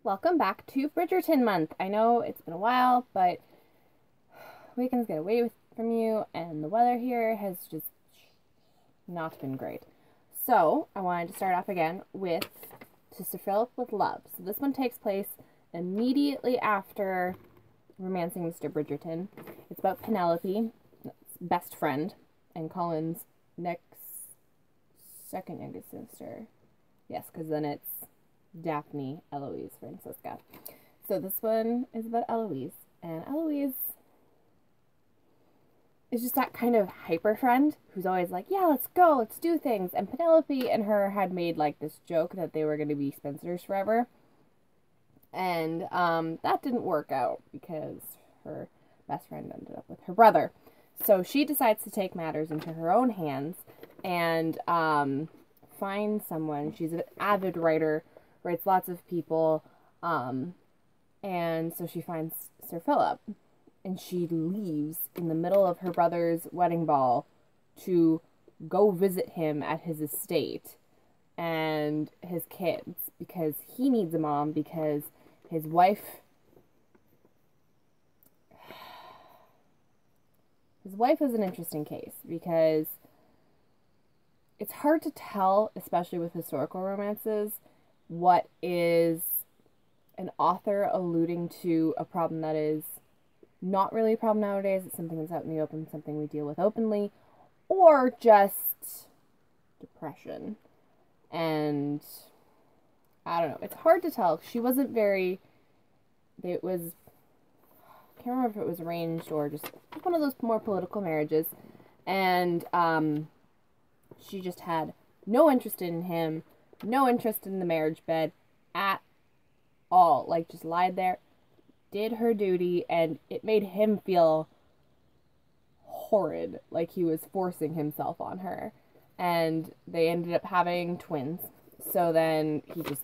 Welcome back to Bridgerton month. I know it's been a while, but weekends get away from you, and the weather here has just not been great. So, I wanted to start off again with To Sir Philip with Love. So, this one takes place immediately after Romancing Mr. Bridgerton. It's about Penelope, best friend, and Colin's next second youngest sister. Yes, because then it's Daphne, Eloise, Francisca. So this one is about Eloise. And Eloise is just that kind of hyper friend who's always like, yeah, let's go, let's do things. And Penelope and her had made like this joke that they were going to be spinsters forever. And that didn't work out because her best friend ended up with her brother. So she decides to take matters into her own hands and find someone. She's an avid writer, writes lots of people, and so she finds Sir Philip, and she leaves in the middle of her brother's wedding ball to go visit him at his estate and his kids because he needs a mom because his wife is an interesting case because it's hard to tell, especially with historical romances, what is an author alluding to a problem that is not really a problem nowadays. It's something that's out in the open, something we deal with openly, or just depression. And I don't know. It's hard to tell. She wasn't very. It was. I can't remember if it was arranged or just one of those more political marriages. And she just had no interest in him, no interest in the marriage bed at all. Like, just lied there, did her duty, and it made him feel horrid, like he was forcing himself on her. And they ended up having twins. So then he just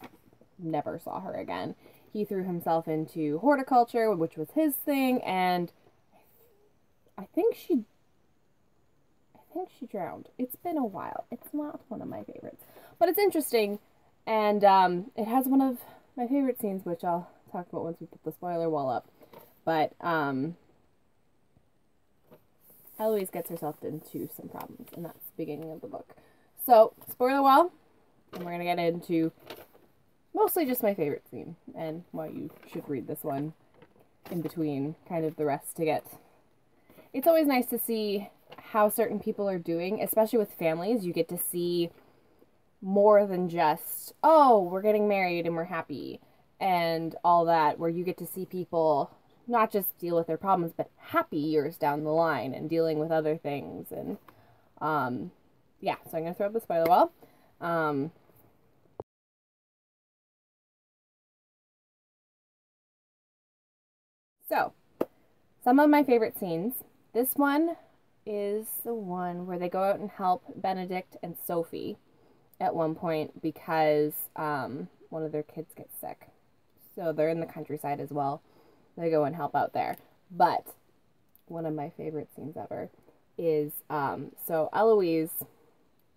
never saw her again. He threw himself into horticulture, which was his thing, and I think she drowned. It's been a while. It's not one of my favorites, but it's interesting, and it has one of my favorite scenes, which I'll talk about once we put the spoiler wall up. But Eloise gets herself into some problems, and that's the beginning of the book. So, spoiler wall, and we're gonna get into mostly just my favorite scene and why you should read this one in between kind of the rest to get. It's always nice to see how certain people are doing, especially with families. You get to see more than just, oh, we're getting married and we're happy and all that, where you get to see people not just deal with their problems, but happy years down the line and dealing with other things. And yeah, so I'm going to throw up the spoiler wall. So, some of my favorite scenes. This one is the one where they go out and help Benedict and Sophie at one point because one of their kids gets sick. So they're in the countryside as well. They go and help out there. But one of my favorite scenes ever is so Eloise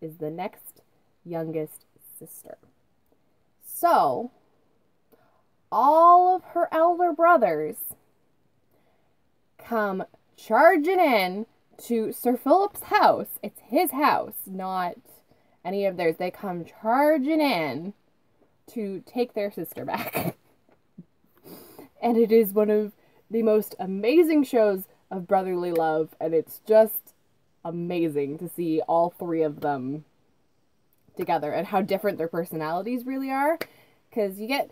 is the next youngest sister. So all of her elder brothers come charging in to Sir Philip's house. It's his house, not any of theirs. They come charging in to take their sister back. And it is one of the most amazing shows of brotherly love, and it's just amazing to see all three of them together and how different their personalities really are. Because you get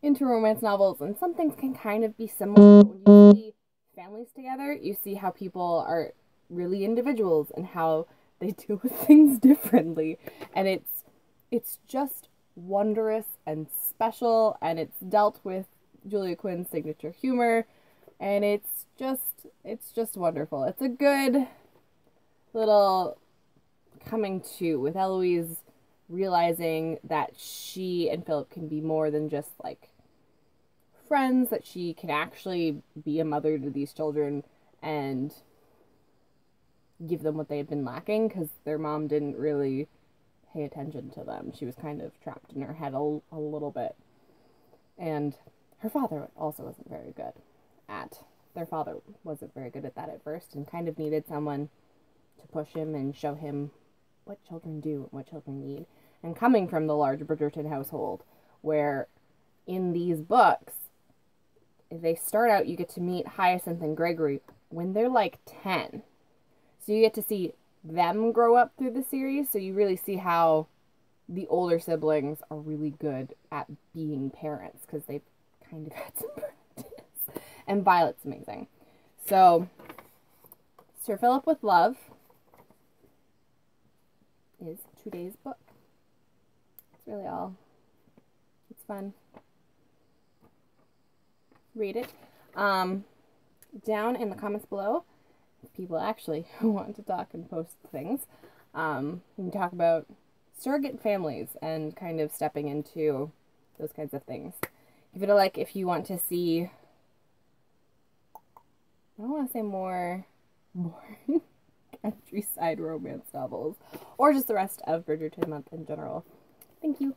into romance novels and some things can kind of be similar, but when you see families together, you see how people are really individuals and how they deal with things differently. And it's just wondrous and special, and it's dealt with Julia Quinn's signature humor, and it's just wonderful. It's a good little coming to with Eloise realizing that she and Philip can be more than just like friends, that she can actually be a mother to these children and give them what they had been lacking because their mom didn't really pay attention to them. She was kind of trapped in her head a little bit. And her father also wasn't very good at, their father wasn't very good at that at first and kind of needed someone to push him and show him what children do and what children need. And coming from the large Bridgerton household, where in these books, they start out, you get to meet Hyacinth and Gregory when they're like 10. So you get to see them grow up through the series, so you really see how the older siblings are really good at being parents because they've kind of had some practice. And Violet's amazing. So, Sir Philip with Love is today's book. It's really all. It's fun. Read it. Down in the comments below, people actually who want to talk and post things, we can talk about surrogate families and kind of stepping into those kinds of things. Give it a like if you want to see, I don't want to say more countryside romance novels, or just the rest of Bridgerton month in general. Thank you.